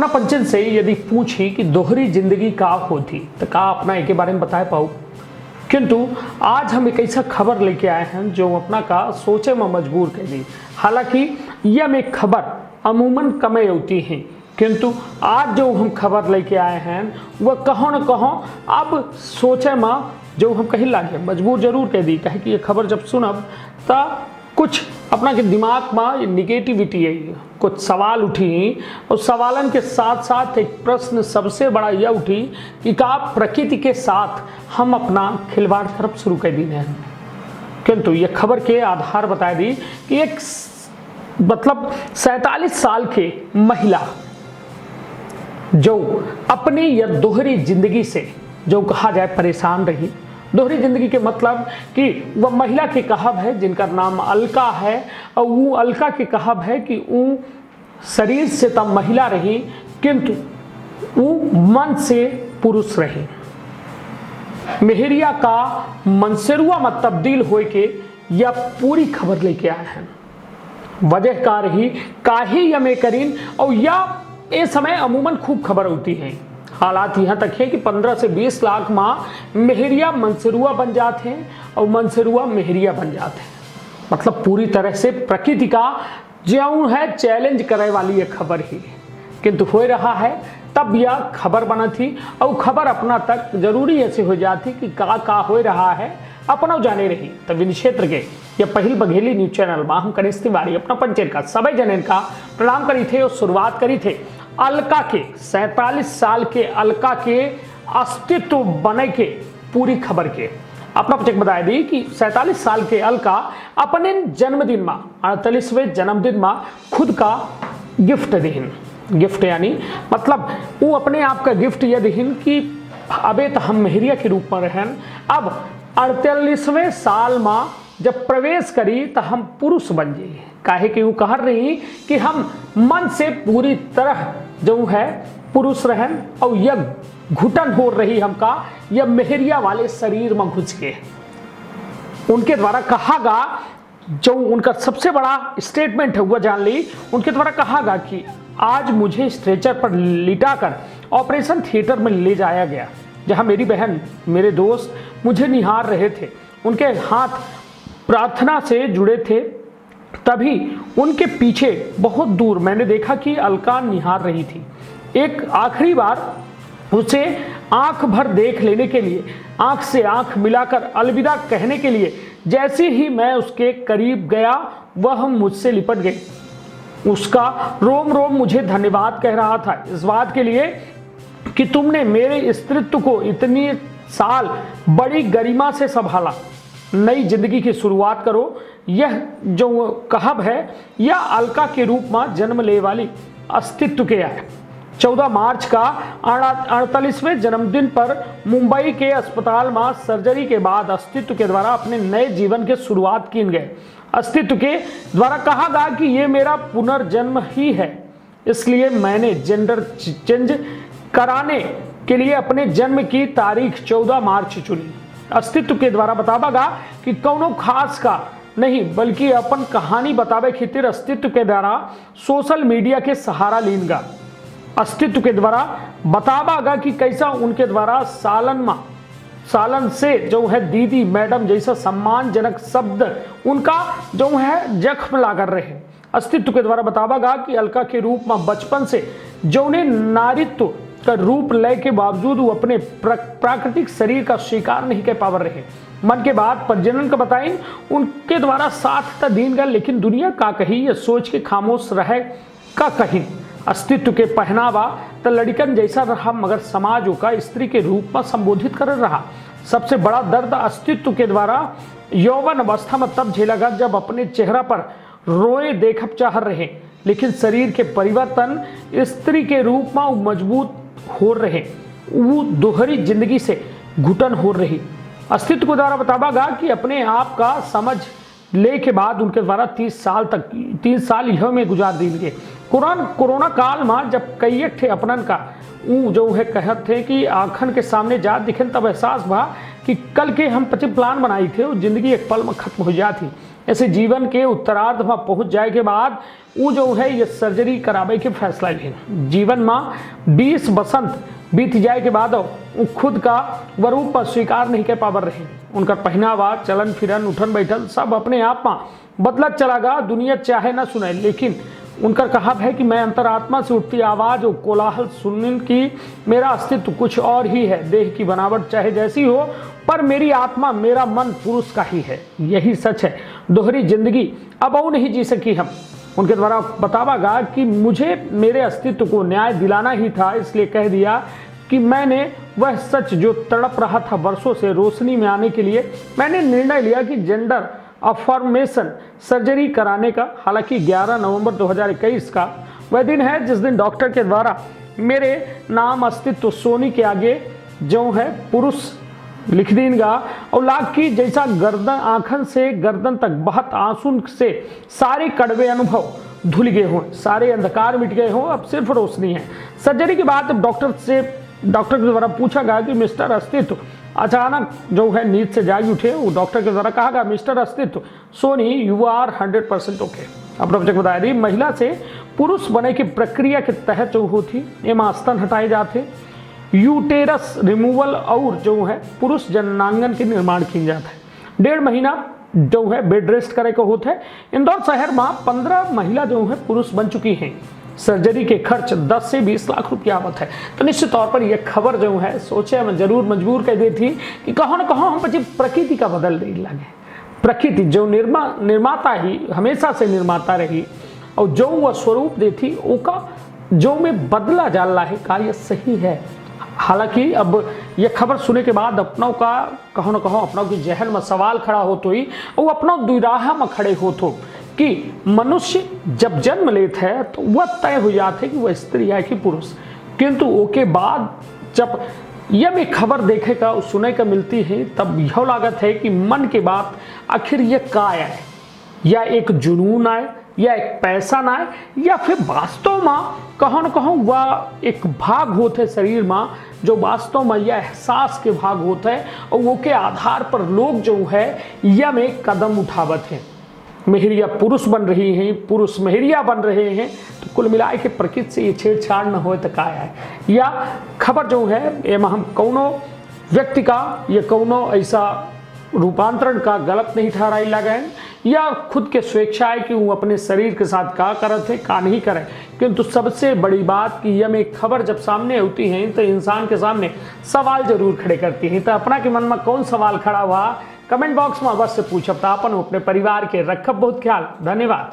अपना पंचन से यदि पूछी कि दोहरी जिंदगी का होती तो का अपना एक के बारे में बताए पाऊँ, किंतु आज हम एक ऐसा खबर लेके आए हैं जो अपना का सोचे में मजबूर कर दी। हालांकि यह एक खबर अमूमन कमे होती है, किंतु आज जो हम खबर लेके आए हैं वह कहो न कहो अब सोचे में जो हम कहीं लागे मजबूर जरूर कह दी। कहे कि ये खबर जब सुनब तो कुछ अपना के दिमाग में निगेटिविटी है, कुछ सवाल उठी और सवालन के साथ साथ एक प्रश्न सबसे बड़ा यह उठी कि का प्रकृति के साथ हम अपना खिलवाड़ तरफ शुरू कर दी हैं। किंतु ये खबर के आधार बता दी कि एक मतलब 47 साल के महिला जो अपनी यह दोहरी जिंदगी से जो कहा जाए परेशान रही। दोहरी जिंदगी के मतलब कि वह महिला के कहब है जिनका नाम अलका है, और वो अलका के कहब है कि वो शरीर से तब महिला रही किंतु वो मन से पुरुष रही। मेहरिया का मनसेरुआ में तब्दील होए के यह पूरी खबर लेके आए हैं। वजह का रही काहे या में करीन और या ये समय अमूमन खूब खबर होती है। हालात यहाँ तक है कि 15 से 20 लाख माँ मेहरिया मनसेरुआ बन जाते हैं और मनसेरुआ मेहरिया बन जाते हैं। मतलब पूरी तरह से प्रकृति का जो है चैलेंज करे वाली ये खबर ही, किंतु हो रहा है तब यह खबर बना थी और खबर अपना तक जरूरी ऐसे हो जाती कि का हो रहा है अपना जाने रही। तब इन क्षेत्र के यह पहल बघेली न्यूज चैनल में हम कनिष्ठ तिवारी अपना पंचेर का सभी जनन का प्रणाम करी थे और शुरुआत करी थे अलका के 47 साल के अलका के अस्तित्व बने के पूरी खबर के। अपना पचक बताया दी कि 47 साल के अलका अपने जन्मदिन में 48वें जन्मदिन में खुद का गिफ्ट दिहिन। गिफ्ट यानी मतलब वो अपने आप का गिफ्ट यह दिहिन कि अबे तो हम मेहरिया के रूप में रहन, अब 48वें साल में जब प्रवेश करी तो हम पुरुष बन जाइए। काहे कि वो कह रही कि हम मन से पूरी तरह जो है पुरुष रहन और यह घुटन हो रही हमका यह मेहरिया वाले शरीर में घुस के। उनके द्वारा कहा गा जो उनका सबसे बड़ा स्टेटमेंट है वह जान ली। उनके द्वारा कहा गा कि आज मुझे स्ट्रेचर पर लिटाकर ऑपरेशन थिएटर में ले जाया गया, जहां मेरी बहन मेरे दोस्त मुझे निहार रहे थे। उनके हाथ प्रार्थना से जुड़े थे। तभी उनके पीछे बहुत दूर मैंने देखा कि अलका निहार रही थी। एक आखिरी बार उसे आंख भर देख लेने के लिए, आंख से आंख मिलाकर अलविदा कहने के लिए जैसे ही मैं उसके करीब गया वह मुझसे लिपट गई। उसका रोम रोम मुझे धन्यवाद कह रहा था इस बात के लिए कि तुमने मेरे स्त्रीत्व को इतनी साल बड़ी गरिमा से संभाला। नई जिंदगी की शुरुआत करो। यह जो कहब है यह अलका के रूप में जन्म ले वाली अस्तित्व के है। 14 मार्च का 48वें जन्मदिन पर मुंबई के अस्पताल में सर्जरी के बाद अस्तित्व के द्वारा अपने नए जीवन के शुरुआत की गए। अस्तित्व के द्वारा कहा गया कि ये मेरा पुनर्जन्म ही है, इसलिए मैंने जेंडर चेंज कराने के लिए अपने जन्म की तारीख 14 मार्च चुनी। अस्तित्व के द्वारा बतावागा कि कौनो खास का नहीं बल्कि अपन कहानी बतावे खातिर अस्तित्व के द्वारा सोशल मीडिया के सहारा लीनगा। अस्तित्व के द्वारा बतावागा कि कैसा उनके द्वारा सालन से जो है दीदी मैडम जैसा सम्मानजनक शब्द उनका जो है जख्म लाकर रहे। अस्तित्व के द्वारा बतावागा कि अलका के रूप में बचपन से जो ने नारित्व का रूप लय के बावजूद वो अपने प्राकृतिक शरीर का स्वीकार नहीं कर पावर रहे। मन के बाद प्रजनन का बताई उनके द्वारा साथ था दीन गया, लेकिन दुनिया का कही ये सोच के खामोश रहे का कहीं। अस्तित्व के पहनावा तो लड़कन जैसा रहा मगर समाज का स्त्री के रूप में संबोधित कर रहा। सबसे बड़ा दर्द अस्तित्व के द्वारा यौवन अवस्था में तब झेला गया जब अपने चेहरा पर रोए देखब चाह रहे, लेकिन शरीर के परिवर्तन स्त्री के रूप में मजबूत हो रहे, वो दोहरी जिंदगी से घुटन हो रही। अस्तित्व के द्वारा बतावागा कि अपने आप का समझ ले के बाद उनके द्वारा 3 साल यह में गुजार दिए। कोरोना काल में जब कई थे अपनन का जो है कहत थे कि आंखन के सामने जात दिखे, तब एहसास भा कि कल के हम 25 प्लान बनाई थे और जिंदगी एक पल में खत्म हो जाती। ऐसे जीवन के उत्तरार्ध में पहुंच जाए के बाद वो जो है ये सर्जरी करावे के फैसला लेन। जीवन में 20 बसंत बीत जाए के बाद वो खुद का स्वरूप स्वीकार नहीं कर पावर रहे। उनका पहनावा, चलन फिरन, उठन बैठन सब अपने आप में बदलत चला गया। दुनिया चाहे ना सुने, लेकिन उनका कहावत है कि मैं अंतरात्मा से उठती आवाज़ और कोलाहल सुनने की मेरा अस्तित्व कुछ और ही है। देह की बनावट चाहे जैसी हो, पर मेरी आत्मा, मेरा मन पुरुष का ही है। यही सच है। दोहरी जिंदगी अब और नहीं जी सकी हम। उनके द्वारा बतावा गया कि मुझे मेरे अस्तित्व को न्याय दिलाना ही था, इसलिए कह दिया कि मैंने वह सच जो तड़प रहा था वर्षों से रोशनी में आने के लिए मैंने निर्णय लिया कि जेंडर अफर्मेशन सर्जरी कराने का। हालांकि 11 नवंबर 2021 का वह दिन है जिस दिन डॉक्टर के द्वारा मेरे नाम अस्तित्व सोनी के आगे जो है पुरुष लिख दीनगा और लाख की जैसा गर्दन आंखन से गर्दन तक बहुत आंसू से सारे कड़वे अनुभव धुल गए हों, सारे अंधकार मिट गए हों, अब सिर्फ रोशनी है। सर्जरी के बाद डॉक्टर के द्वारा पूछा गया कि मिस्टर अस्तित्व, अचानक जो है नींद से जाग उठे। वो डॉक्टर के द्वारा कहा गया, मिस्टर अस्तित्व सोनी यू आर 100% ओके। अब डॉक्टर बताया दी महिला से पुरुष बने की प्रक्रिया के तहत जो होती एमा स्तन हटाए जाते, यूटेरस रिमूवल और जो है पुरुष जननांगन के निर्माण किया जाता है। 1.5 महीना जो है बेड रेस्ट करे को होता है। इंदौर शहर में 15 महिला जो है पुरुष बन चुकी हैं। सर्जरी के खर्च 10 से 20 लाख रुपया आवत है। तो निश्चित तौर पर यह खबर जो है सोचे में जरूर मजबूर कर दी थी कि कहाँ न कहाँ हम बच्चे प्रकृति का बदल रही लगे। प्रकृति जो निर्माता ही हमेशा से निर्माता रही और जो वह स्वरूप देती उसका जो में बदला जाला है का यह सही है। हालांकि अब यह खबर सुने के बाद अपनों का कहो न कहो अपनों की जहन में सवाल खड़ा हो तो ही वो अपनों दुराहा में खड़े हो तो कि मनुष्य जब जन्म लेते है तो वह तय हो जाते कि वह स्त्री है कि पुरुष, किंतु उसके बाद जब यह में खबर देखे का सुने का मिलती है तब यह लागत है कि मन के बात आखिर यह का है, या एक जुनून आए, या एक पैसा ना आए, या फिर वास्तव में कहो न कहो वह एक भाग होते है शरीर में जो वास्तव में यह एहसास के भाग होते हैं और वो के आधार पर लोग जो है यह में कदम उठावत हैं। मेहरिया पुरुष बन रही हैं, पुरुष मेहरिया बन रहे हैं, तो कुल मिलाए के प्रकृति से ये छेड़छाड़ न हो तो का है। या खबर जो है एम हम कौनो व्यक्ति का या कौनो ऐसा रूपांतरण का गलत नहीं ठहराई लगे या खुद के स्वेच्छा है कि वो अपने शरीर के साथ का करत है का नहीं करे। किंतु सबसे बड़ी बात कि यह में खबर जब सामने होती है तो इंसान के सामने सवाल जरूर खड़े करती हैं। तो अपना के मन में कौन सवाल खड़ा हुआ कमेंट बॉक्स में अवश्य पूछब। अपन अपने परिवार के रखब बहुत ख्याल। धन्यवाद।